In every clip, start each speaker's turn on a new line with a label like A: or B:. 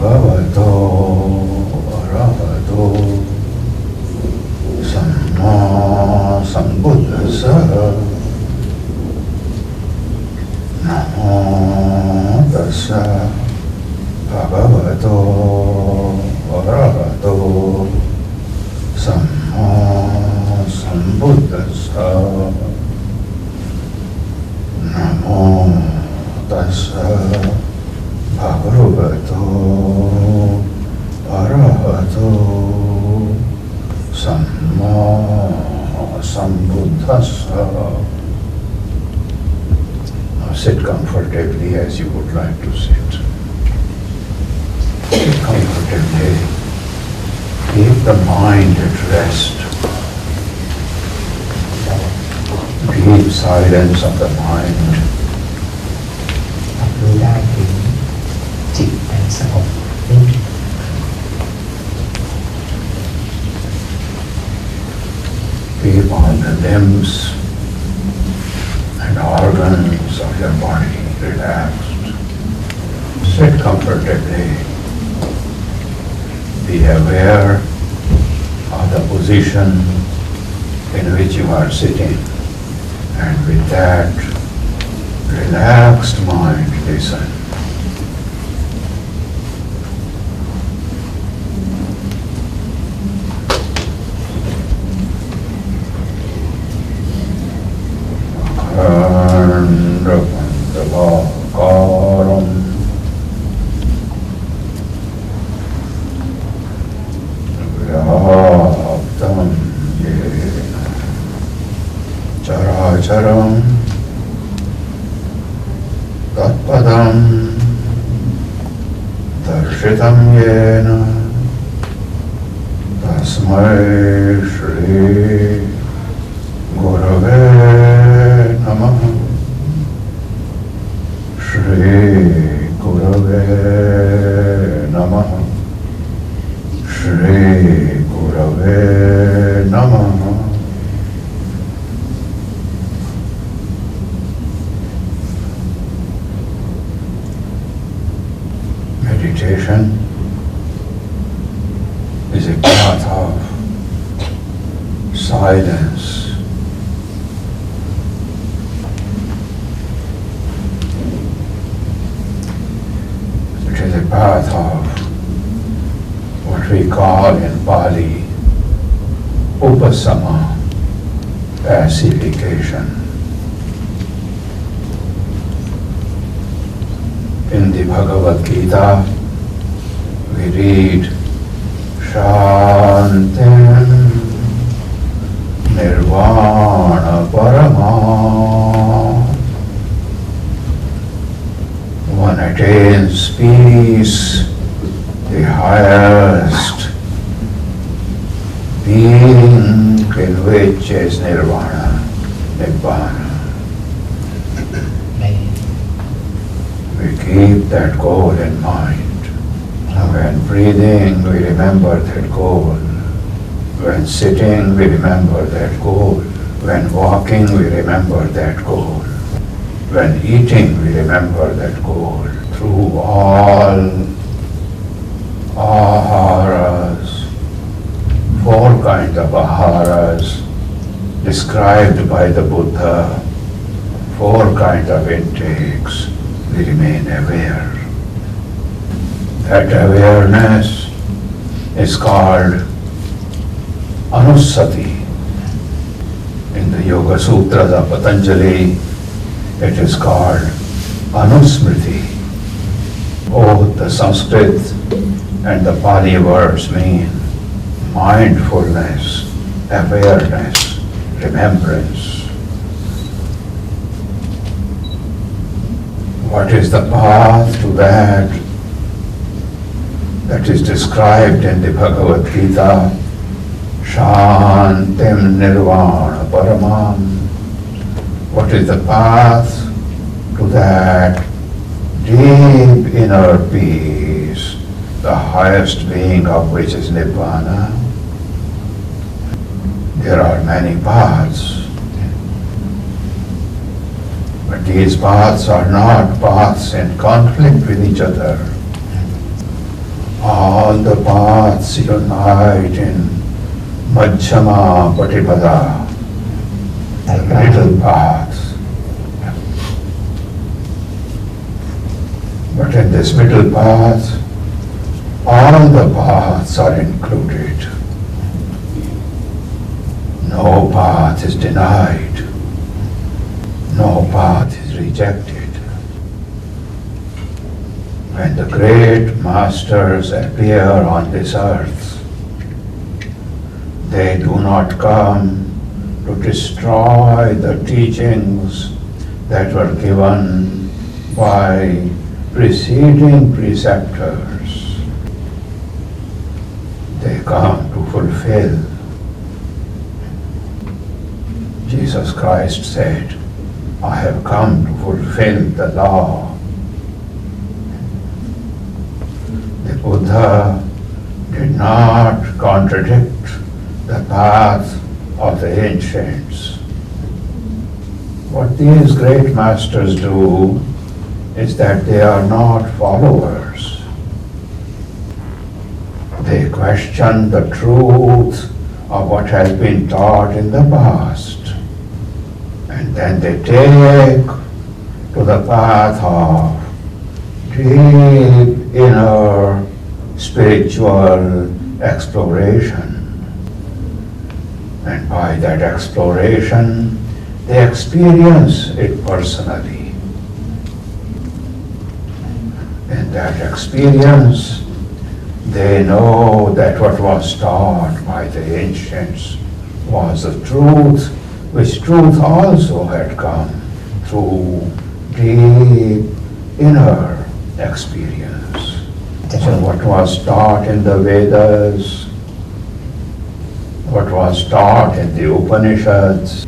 A: Bhagavato Arahato Samma Sambuddhassa Namo Tassa Bhagavato Arahato Samma Sambuddhassa Namo Tassa Bhagavato Arahato Samma Sambuddhassa. Now sit comfortably as you would like to sit. Sit comfortably. Keep the mind at rest. Deep silence of the mind.
B: รู้ได้ถึงจิตอันสงบนิ่ง
A: Keep all the limbs and organs of your body relaxed. Sit comfortably. Be aware of the position in which you are sitting, and with that relaxed mind, listen. Akhandavakaram Vyaptam Yena Characharam Tatpadam Darshitam Yena Tasmai Shri Gurave Namaha. Shri Gurave Namaha. Shri Gurave Namaha. Meditation is a path of silence. It is a path of what we call in Pali upasama, pacification. In the Bhagavad Gita, we read Shantim Nirvana Parama. One attains peace, the highest being in which is Nirvana, Nibbana. We keep that goal in mind. When breathing, we remember that goal. When sitting, we remember that goal. When walking, we remember that goal. When eating, we remember that goal. Through all aharas, 4 kinds of aharas described by the Buddha, 4 kinds of intakes, we remain aware. That awareness is called Anusati. In the Yoga Sutras of Patanjali, it is called Anusmriti. Both the Sanskrit and the Pali words mean mindfulness, awareness, remembrance. What is the path to that? That is described in the Bhagavad Gita, Shantim Nirvana Paramam. What is the path to that deep inner peace, the highest being of which is Nibbana? There are many paths, but these paths are not paths in conflict with each other. All the paths unite in Majjhama Patipada,
B: ไตรกลาง
A: middle path. But in this middle path, all the paths are included. No path is denied. No path is rejected. When the great masters appear on this earth, they do not come to destroy the teachings that were given by preceding preceptors. They come to fulfill. Jesus Christ said, I have come to fulfill the law. The Buddha did not contradict the path of the ancients. What these great masters do is that they are not followers. They question the truth of what has been taught in the past, and then they take to the path of deep inner spiritual exploration. And by that exploration, they experience it personally. In that experience, they know that what was taught by the ancients was the truth, which truth also had come through deep inner experience. So what was taught in the Vedas, what was taught in the Upanishads,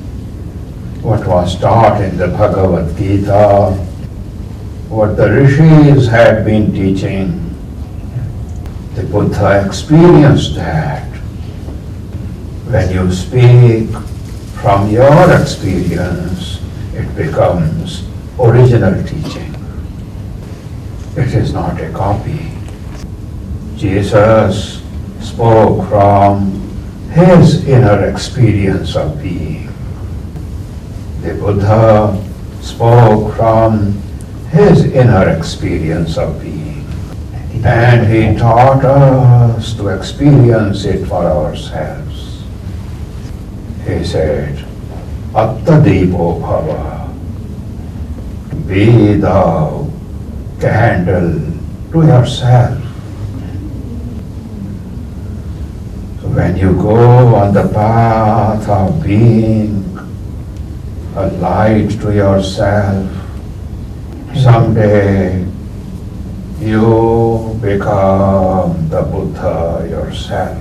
A: what was taught in the Bhagavad Gita, what the rishis had been teaching, the Buddha experienced that. When you speak from your experience, it becomes original teaching. It is not a copy. Jesus spoke from his inner experience of being. The Buddha spoke from his inner experience of being. And he taught us to experience it for ourselves. He said, Attadipo bhava, be thou candle to yourself. So when you go on the path of being a light to yourself, someday you become the Buddha yourself.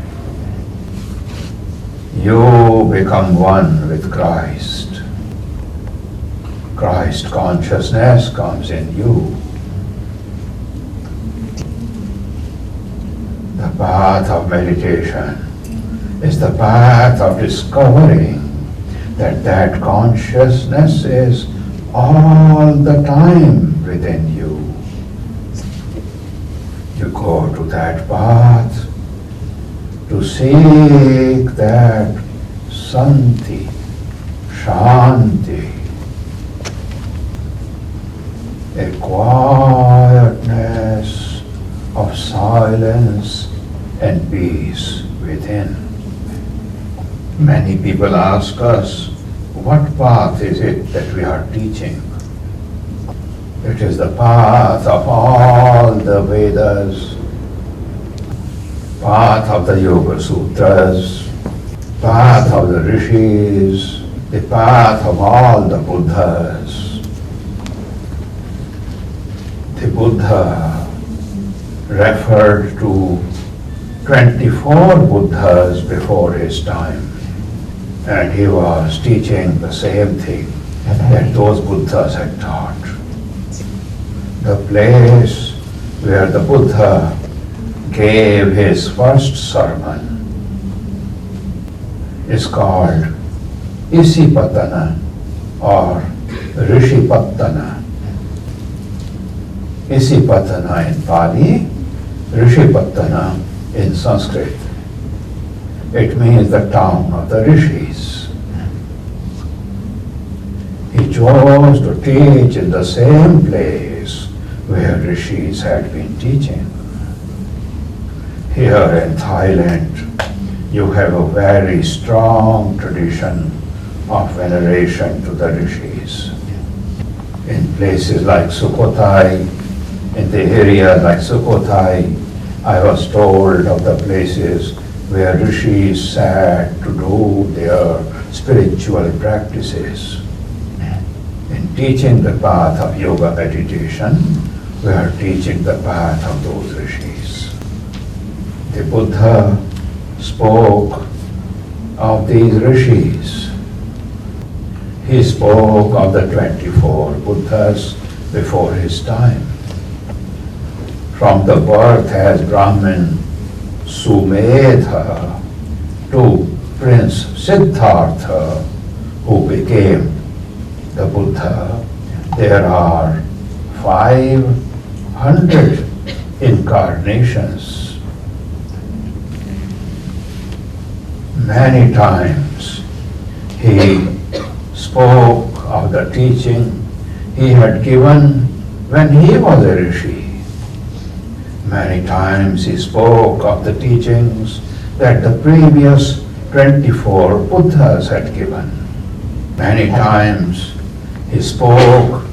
A: You become one with Christ. Christ consciousness comes in you. The path of meditation is the path of discovering that consciousness is all the time within you. You go to that path to seek that Santi, Shanti, a quietness of silence and peace within. Many people ask us, what path is it that we are teaching? It is the path of all the Vedas, path of the Yoga Sutras, path of the Rishis, the path of all the Buddhas. The Buddha referred to 24 Buddhas before his time, and he was teaching the same thing that those Buddhas had taught. The place where the Buddha gave his first sermon is called Isipatana or Rishipatana. Isipatana in Pali Rishipattana in Sanskrit. It means the town of the rishis. He chose to teach in the same place where rishis had been teaching. Here in Thailand, you have a very strong tradition of veneration to the rishis. In places like Sukhothai, in the area like Sukhothai, I was told of the places where rishis sat to do their spiritual practices. In teaching the path of yoga meditation, we are teaching the path of those rishis. The Buddha spoke of these rishis. He spoke of the 24 Buddhas before his time. From the birth as Brahmin Sumedha to Prince Siddhartha, who became the Buddha, there are 500 incarnations. Many times he spoke of the teaching he had given when he was a rishi. Many times he spoke of the teachings that the previous 24 Buddhas had given. Many times he spoke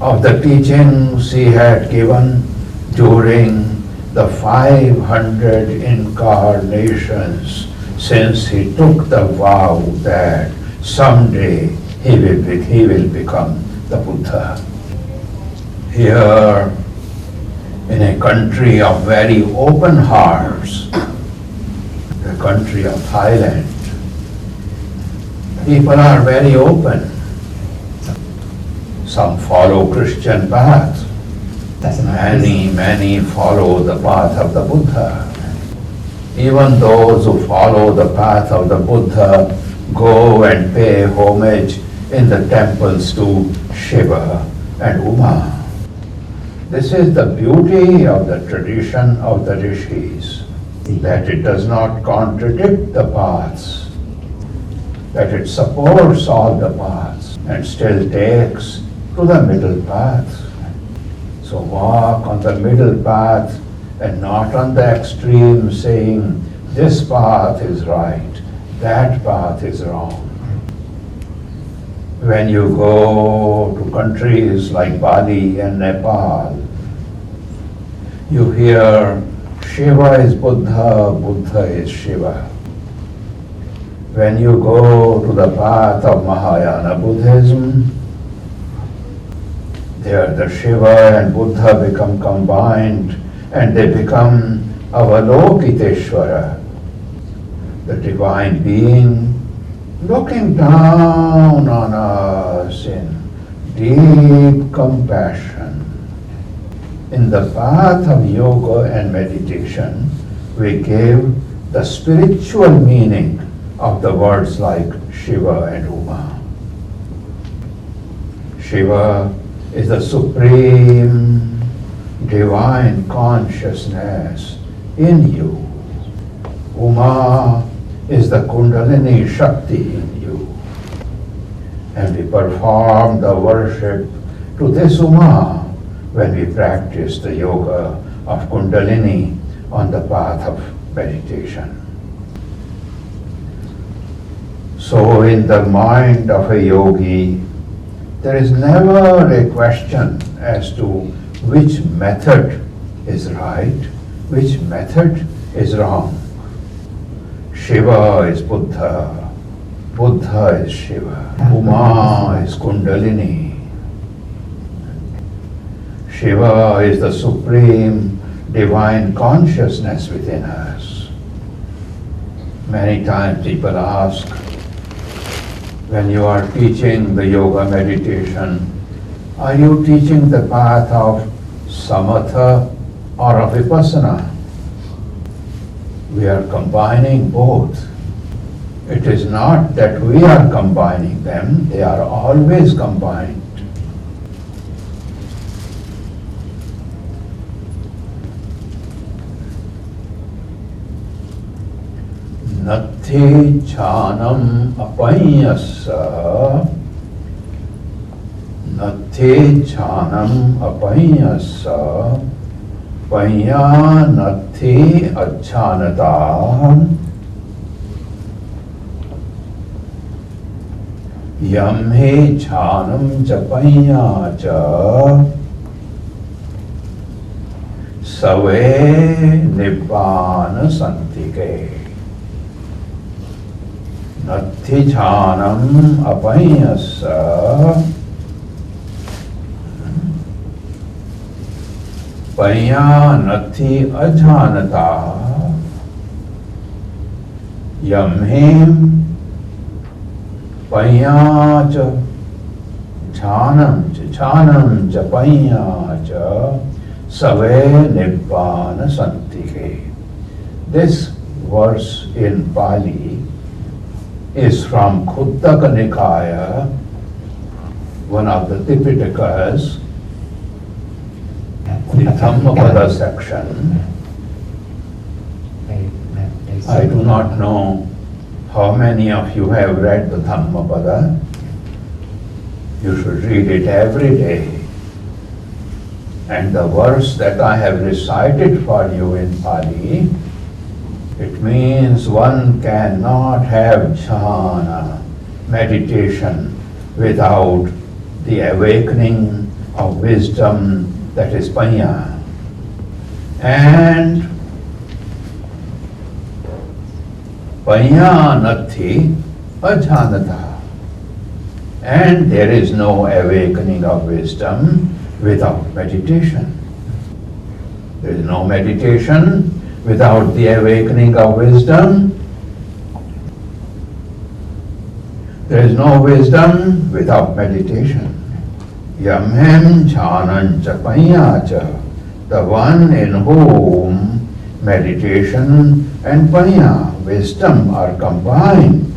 A: of the teachings he had given during the 500 incarnations since he took the vow that someday he will become the Buddha. Here, in a country of very open hearts, the country of Thailand, people are very open. Some follow Christian path. Many follow the path of the Buddha. Even those who follow the path of the Buddha go and pay homage in the temples to Shiva and Uma. This is the beauty of the tradition of the rishis, that it does not contradict the paths, that it supports all the paths and still takes to the middle path. So walk on the middle path and not on the extreme saying this path is right, that path is wrong. When you go to countries like Bali and Nepal, you hear Shiva is Buddha, Buddha is Shiva. When you go to the path of Mahayana Buddhism, there the Shiva and Buddha become combined and they become Avalokiteshvara, the divine being looking down on us in deep compassion. In the path of yoga and meditation, we give the spiritual meaning of the words like Shiva and Uma. Shiva is the supreme divine consciousness in you. Uma is the Kundalini Shakti in you. And we perform the worship to this Uma when we practice the yoga of Kundalini on the path of meditation. So in the mind of a yogi, there is never a question as to which method is right, which method is wrong. Shiva is Buddha, Buddha is Shiva, Uma is Kundalini. Shiva is the supreme divine consciousness within us. Many times people ask, when you are teaching the yoga meditation, are you teaching the path of samatha or of vipassana? We are combining both. It is not that we are combining them, they are always combined. Natti chanam apanyasa. Natti chanam apanyasa. Panya natti achanata. Yam he chanam japanya cha. Save nibbana santike. Natti chanam apanyasa. Panya natti ajanata. Yam him panya cha chanam cha panya cha save nibbana santike. This verse in Pali is from Khuddaka Nikaya, one of the Tipitakas, the Dhammapada section. I do not know how many of you have read the Dhammapada. You should read it every day. And the verse that I have recited for you in Pali, it means one cannot have jhana, meditation, without the awakening of wisdom, that is panya. And panya natti ajanata. And there is no awakening of wisdom without meditation. There is no meditation without the awakening of wisdom. There is no wisdom without meditation. Yamhem jhanan cha panya cha. The one in whom meditation and panya, wisdom, are combined.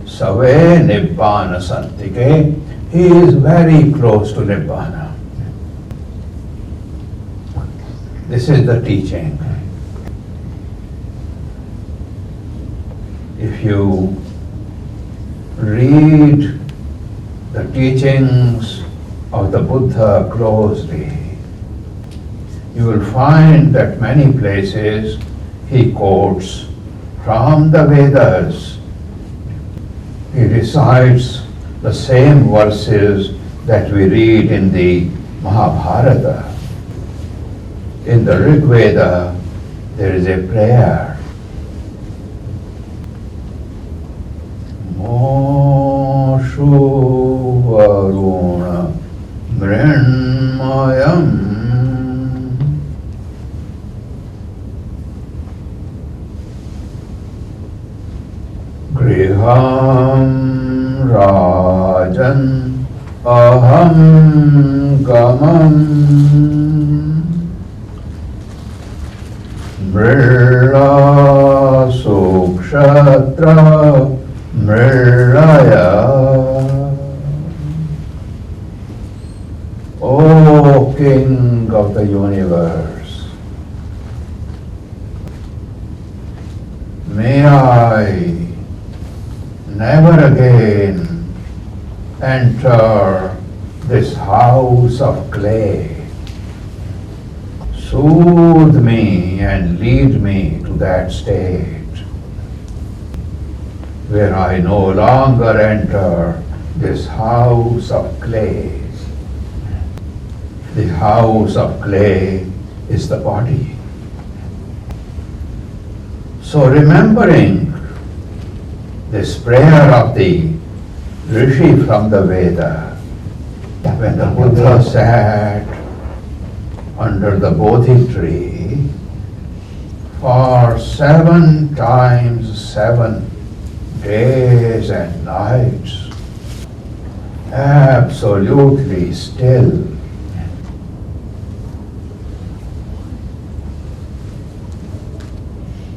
A: Save nibbana santike. He is very close to nibbana. This is the teaching. If you read the teachings of the Buddha closely, you will find that many places he quotes from the Vedas. He recites the same verses that we read in the Mahabharata. In the Rig Veda, there is a prayer. Moshu Varuna Mrinmayam Griham Rajan Aham Gamam Mrila Sukshatra Mraya. O King of the universe, may I never again enter this house of clay. Soothe me and lead me to that state where I no longer enter this house of clay. The house of clay is the body. So remembering this prayer of the Rishi from the Veda, when the Buddha sat under the Bodhi tree for 7 times 7 days and nights, absolutely still.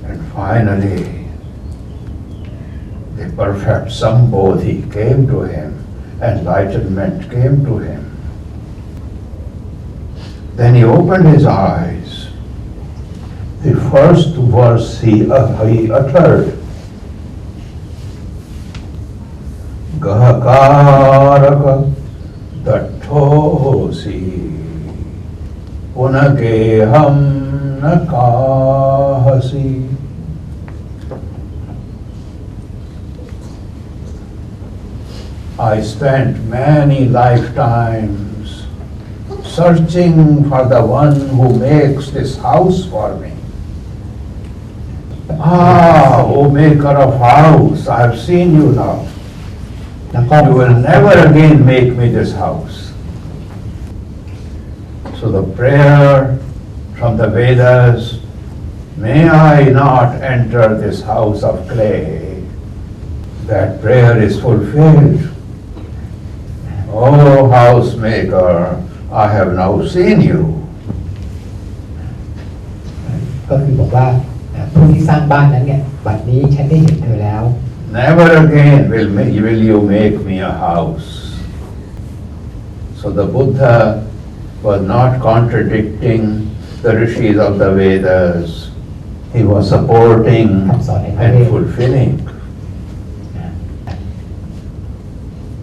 A: And finally, the perfect Sambodhi came to him, enlightenment came to him. Then he opened his eyes The first verse he uttered, Gahakaraka Datthosi Punageham Nakahasi. I spent many lifetimes searching for the one who makes this house for me. O maker of house, I have seen you now.
B: แล้วก็
A: You will never again make me this house. So the prayer from the Vedas, may I not enter this house of clay, that prayer is fulfilled. Oh housemaker, I have now seen you.
B: ก็คือบอกว่าผู้ที่สร้างบ้านนั้นเนี่ยบัดนี้ฉันได้เห็นเธอแล้ว
A: Never again will you make me a house. So the Buddha was not contradicting the rishis of the Vedas. He was supporting and fulfilling.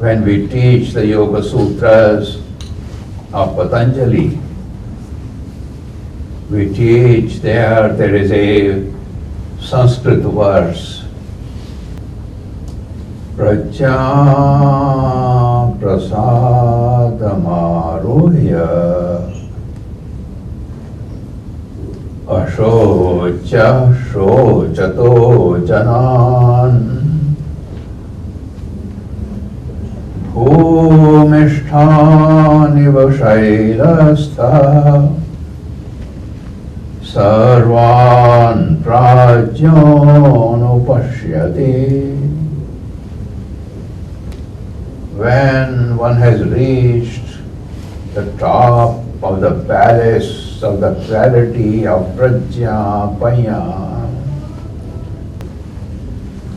A: When we teach the Yoga Sutras of Patanjali, we teach there is a Sanskrit verse, Prajna Prasadamaruhya Ashocha Shochato Janan Bhumishthaniva Shailastha Sarvan Prajnanupashyati. When one has reached the top of the palace of the clarity of Prajna Panya,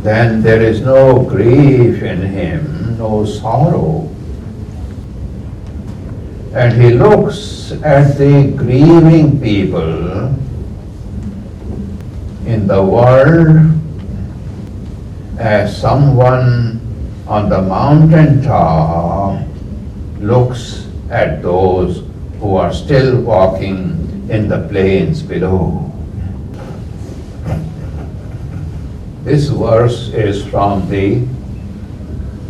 A: then there is no grief in him, no sorrow. And he looks at the grieving people in the world as someone on the mountain top looks at those who are still walking in the plains below. This verse is from the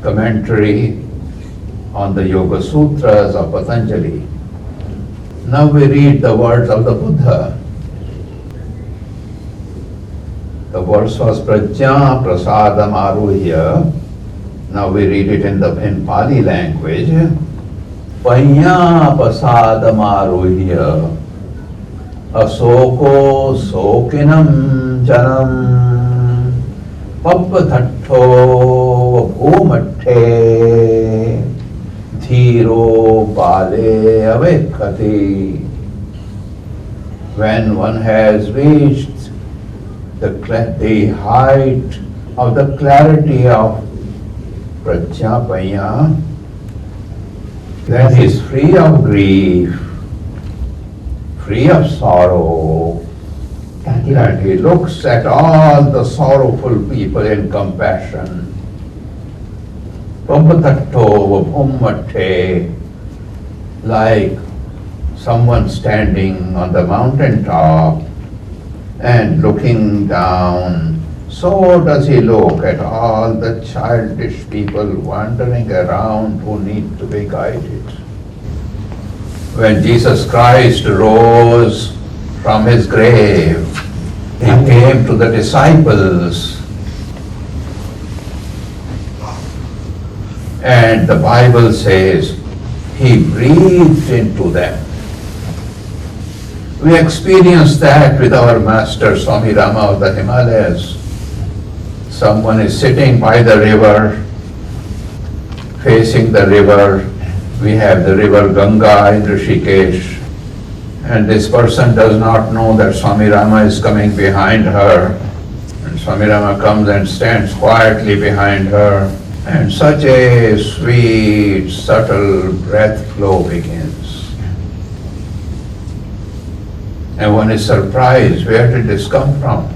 A: commentary on the Yoga Sutras of Patanjali. Now we read the words of the Buddha. The verse was Prajna Prasadam Aruhya. Now we read it in Pali language. Panya Prasadam Aruhya Asoko Sokinam Janam Pappathatto Bhumathe Dhiro Bale Avekkati. When one has reached the height of the clarity of Prajnapanya, then he is free of grief, free of sorrow, and he looks at all the sorrowful people in compassion. Pampatatto Bhummate, like someone standing on the mountain top and looking down, so does he look at all the childish people wandering around who need to be guided. When Jesus Christ rose from his grave, he came to the disciples, and the Bible says he breathed into them. We experienced that with our master Swami Rama of the Himalayas. Someone is sitting by the river, facing the river. We have the river Ganga in Rishikesh, and this person does not know that Swami Rama is coming behind her. And Swami Rama comes and stands quietly behind her, and such a sweet, subtle breath flow begins. And one is surprised, where did this come from?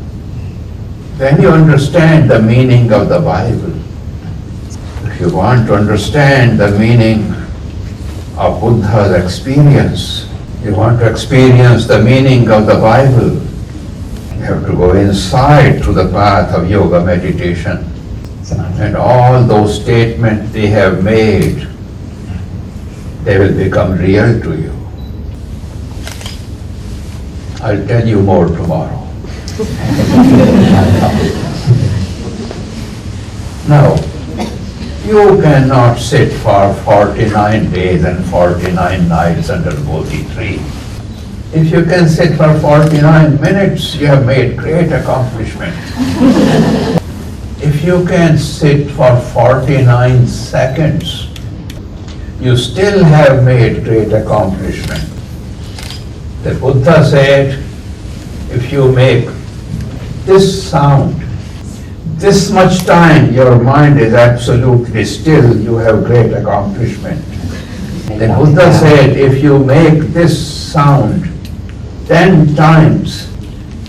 A: Then you understand the meaning of the Bible. If you want to understand the meaning of Buddha's experience, you want to experience the meaning of the Bible, you have to go inside to the path of yoga meditation.
B: สมาธิ
A: And all those statements they have made, they will become real to you. I'll tell you more tomorrow. Now, you cannot sit for 49 days and 49 nights under Bodhi tree. If you can sit for 49 minutes, you have made great accomplishment. If you can sit for 49 seconds, you still have made great accomplishment. The Buddha said, if you make this sound, this much time your mind is absolutely still, you have great accomplishment. The Buddha said, if you make this sound 10 times,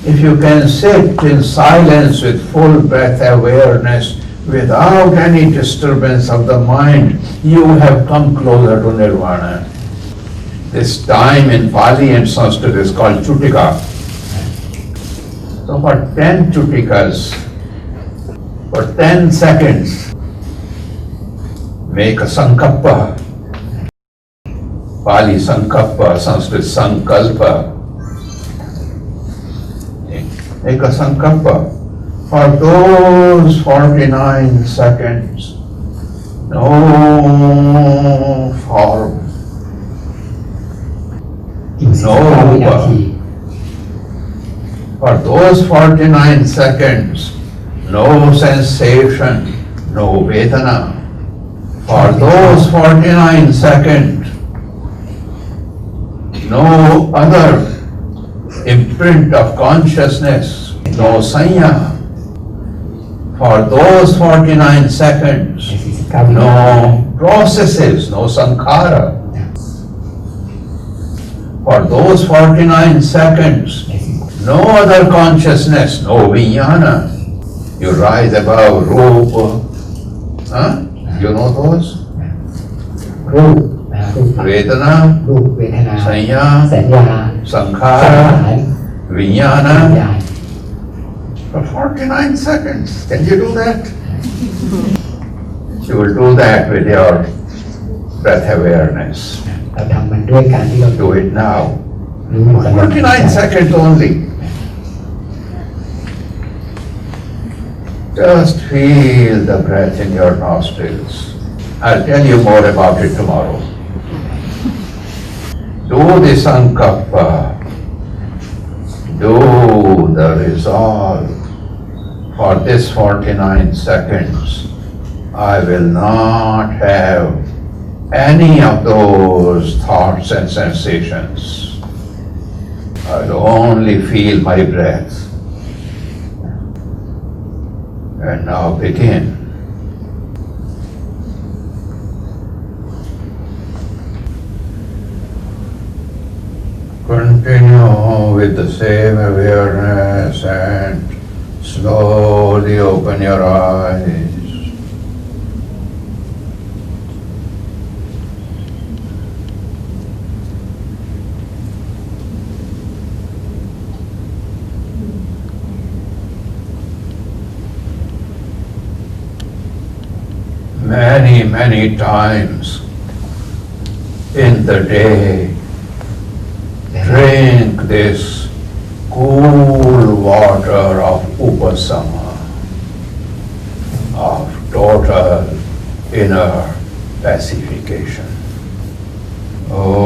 A: if you can sit in silence with full breath awareness, without any disturbance of the mind, you have come closer to nirvana. This time in Pali and Sanskrit is called chutika. So for 10 chutikas, for 10 seconds, make a sankappa. Pali sankappa, Sanskrit sankalpa. Make a sankappa. For those 49 seconds, no form,
B: อีก19 วินาที
A: for those 49 seconds, no sensation, no vedana. For those 49 seconds, no other imprint of consciousness, no sanya. For those 49 seconds,
B: 49 วินาที
A: no processes, no sankhara. For those 49 seconds, no other consciousness, no vijnana. You rise above rupa. Huh? You know those?
B: รูปนะรูป
A: Vedana,
B: รูปเวทนา
A: sanya,
B: สัญญา สังขาร
A: sankhara,
B: วิญ
A: vijnana.
B: ญาณ
A: For 49 seconds. Can you do that? You will do that with your breath awareness.
B: เราทำมันด้วยการที่เรา
A: Do it now.
B: รู้อยู่กับลมหายใจ
A: 49 seconds only. Just feel the breath in your nostrils. I'll tell you more about it tomorrow. Do the sankappa. Do the resolve. For this 49 seconds, I will not have any of those thoughts and sensations. I'll only feel my breath. And now begin. Continue with the same awareness and slowly open your eyes. Many times in the day, drink this cool water of upasama, of total inner pacification. Oh.